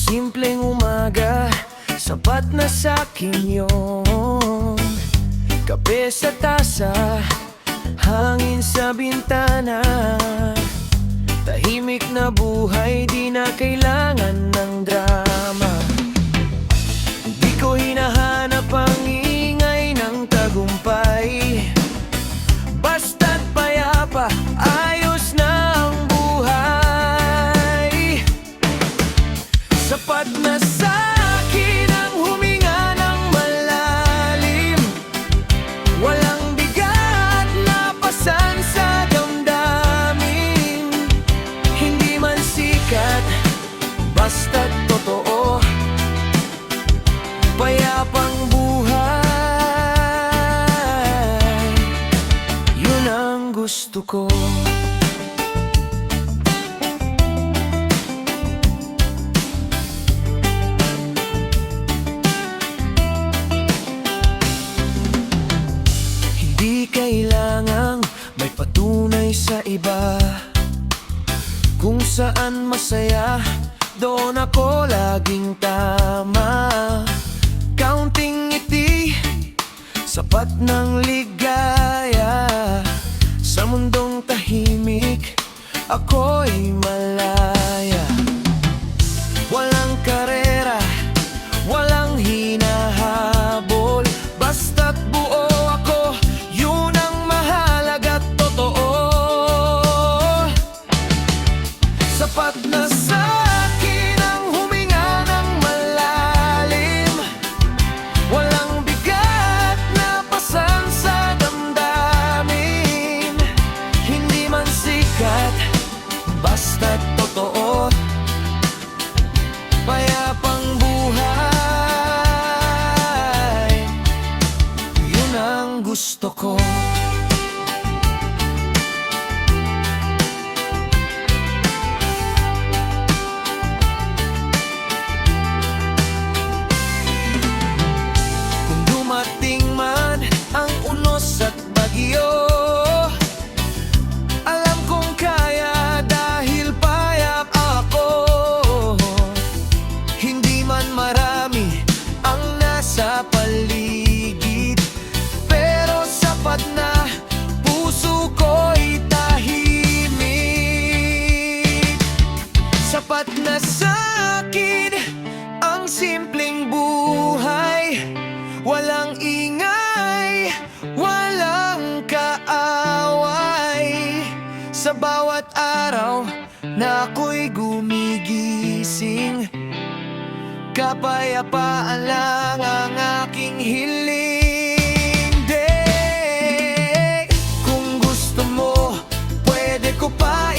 simpleng umaga, sapat na sa'kin yun. Kape sa tasa, hangin sa bintana, tahimik na buhay, di na kailangan ng drama. Di ko hinahanap ang ingay ng tagumpay, basta't payapa, ayos na ang buhay. Sapat na sa'kin ang huminga ng malalim, walang bigat na pasan sa damdamin. Hindi man sikat, basta't totoo, payapang buhay, yun ang gusto ko. Hindi kailangang may patunay sa iba, kung saan masaya, doon ako laging tama. Kaunting ngiti, sapat ng ligaya, sa mundong tahimik, ako'y malaya. Walang karera, walang hinahabol, basta't buo ako, yun ang mahalaga't totoo. Sapat na sa'kin ang huminga ng malalim, walang bigat na pasan sa damdamin. Hindi man sikat, basta't totoo, payapang buhay, yun ang gusto ko. Kung dumating man ang unos at bagyo, alam kong kaya dahil payap ako. Hindi man marami ang nasa paligid, pero sapat na puso ko'y tahimik. Sapat na sa'kin ang simpleng buhay, walang ingay, walang kaaway. Sa bawat araw na ako'y gumigising, kapayapaan lang ang aking hiling. Kung gusto mo, pwede ko pa